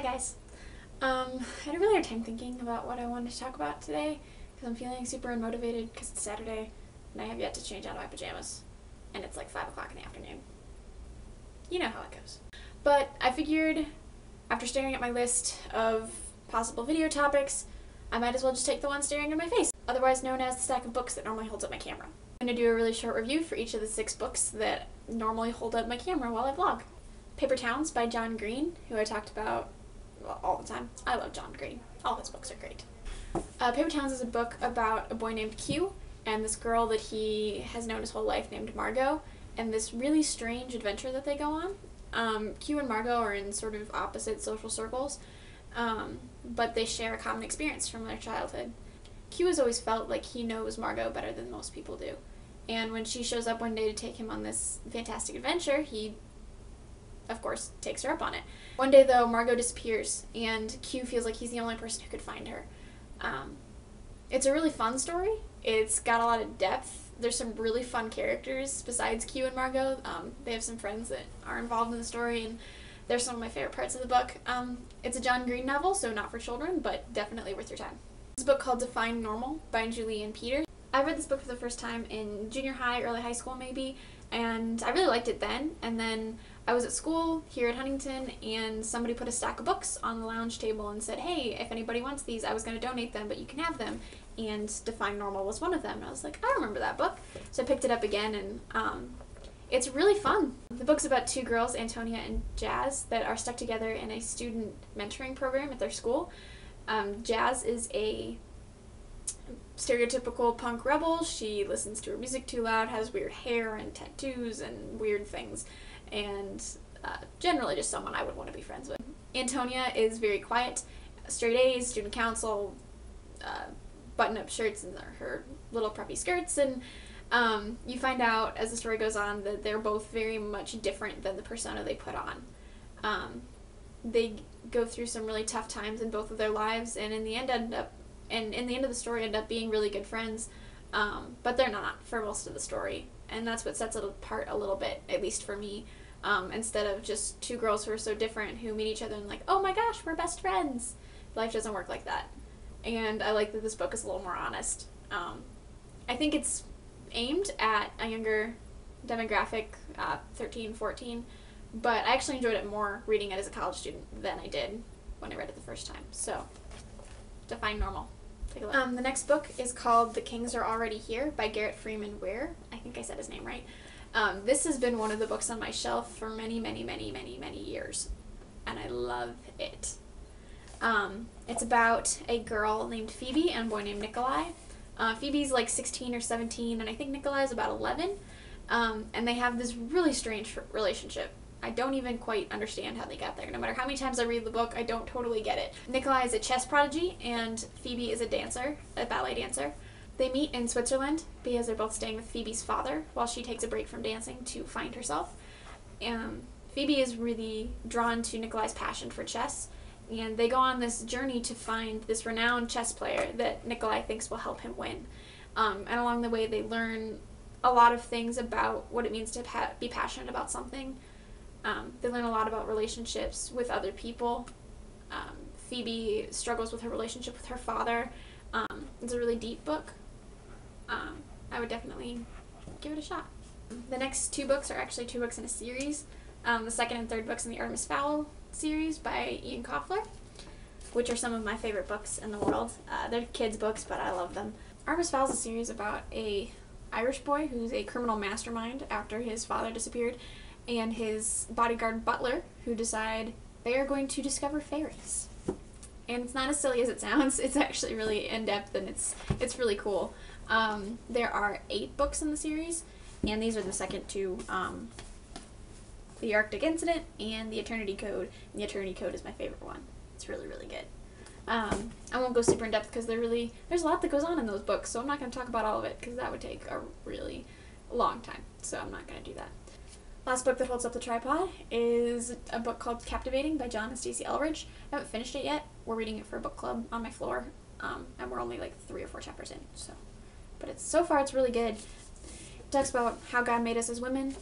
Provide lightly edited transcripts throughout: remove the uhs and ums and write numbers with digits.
Hi guys. I had a really hard time thinking about what I wanted to talk about today because I'm feeling super unmotivated because it's Saturday and I have yet to change out of my pajamas and it's like 5 o'clock in the afternoon. You know how it goes. But I figured after staring at my list of possible video topics, I might as well just take the one staring in my face, otherwise known as the stack of books that normally holds up my camera. I'm going to do a really short review for each of the 6 books that normally hold up my camera while I vlog. Paper Towns by John Green, who I talked about all the time. I love John Green. All his books are great. Paper Towns is a book about a boy named Q and this girl that he has known his whole life named Margot, and this really strange adventure that they go on. Q and Margot are in sort of opposite social circles, but they share a common experience from their childhood. Q has always felt like he knows Margot better than most people do, and when she shows up one day to take him on this fantastic adventure, he of course takes her up on it. One day though, Margot disappears and Q feels like he's the only person who could find her. It's a really fun story. It's got a lot of depth. There's some really fun characters besides Q and Margot. They have some friends that are involved in the story, and they're some of my favorite parts of the book. It's a John Green novel, so not for children, but definitely worth your time. It's a book called Define Normal by Julie and Peter. I read this book for the first time in junior high, early high school maybe, and I really liked it then, and then I was at school here at Huntington and somebody put a stack of books on the lounge table and said, hey, if anybody wants these, I was going to donate them, but you can have them, and Define Normal was one of them, and I was like, I remember that book. So I picked it up again, and it's really fun. The book's about 2 girls, Antonia and Jazz, that are stuck together in a student mentoring program at their school. Jazz is a stereotypical punk rebel. She listens to her music too loud, has weird hair and tattoos and weird things, and generally just someone I would want to be friends with. Antonia is very quiet, straight A's, student council, button-up shirts and her little preppy skirts, and you find out as the story goes on that they're both very much different than the persona they put on. They go through some really tough times in both of their lives, and in the end of the story end up being really good friends, but they're not for most of the story, and that's what sets it apart a little bit, at least for me. Instead of just 2 girls who are so different who meet each other and like, oh my gosh, we're best friends. Life doesn't work like that, and I like that this book is a little more honest. I think it's aimed at a younger demographic, 13, 14, but I actually enjoyed it more reading it as a college student than I did when I read it the first time. So, Define Normal. Take a look. The next book is called The Kings Are Already Here by Garrett Freeman Ware. I think I said his name right. This has been one of the books on my shelf for many, many, many, many, many years, and I love it. It's about a girl named Phoebe and a boy named Nikolai. Phoebe's like 16 or 17, and I think Nikolai's about 11, and they have this really strange relationship. I don't even quite understand how they got there. No matter how many times I read the book, I don't totally get it. Nikolai is a chess prodigy, and Phoebe is a dancer, a ballet dancer. They meet in Switzerland because they're both staying with Phoebe's father while she takes a break from dancing to find herself. Phoebe is really drawn to Nikolai's passion for chess, and they go on this journey to find this renowned chess player that Nikolai thinks will help him win. And along the way, they learn a lot of things about what it means to be passionate about something. They learn a lot about relationships with other people. Phoebe struggles with her relationship with her father. It's a really deep book. I would definitely give it a shot. The next 2 books are actually 2 books in a series. The second and third books in the Artemis Fowl series by Ian Koffler, which are some of my favorite books in the world. They're kids' books, but I love them. Artemis Fowl is a series about a Irish boy who's a criminal mastermind after his father disappeared, and his bodyguard butler, who decide they are going to discover fairies. And it's not as silly as it sounds. It's actually really in-depth, and it's really cool. There are 8 books in the series, and these are the second 2, The Arctic Incident and The Eternity Code. And The Eternity Code is my favorite one. It's really, really good. I won't go super in-depth because there's a lot that goes on in those books, so I'm not going to talk about all of it because that would take a really long time, so I'm not going to do that. Last book that holds up the tripod is a book called Captivating by John and Stacey Elridge. I haven't finished it yet. We're reading it for a book club on my floor, and we're only like 3 or 4 chapters in. But so far it's really good. It talks about how God made us as women,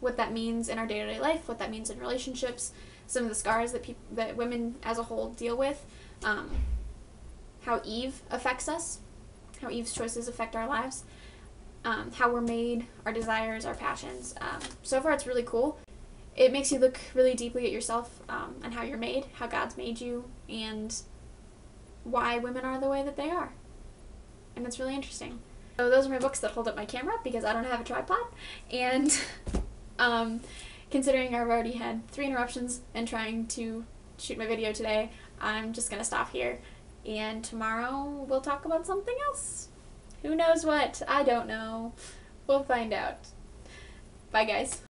what that means in our day-to-day life, what that means in relationships, some of the scars that women as a whole deal with, how Eve affects us, how Eve's choices affect our lives, how we're made, our desires, our passions. So far it's really cool. It makes you look really deeply at yourself and how you're made, how God's made you, and why women are the way that they are. And it's really interesting. So those are my books that hold up my camera because I don't have a tripod. And considering I've already had 3 interruptions and trying to shoot my video today, I'm just going to stop here. And tomorrow we'll talk about something else. Who knows what? I don't know. We'll find out. Bye, guys.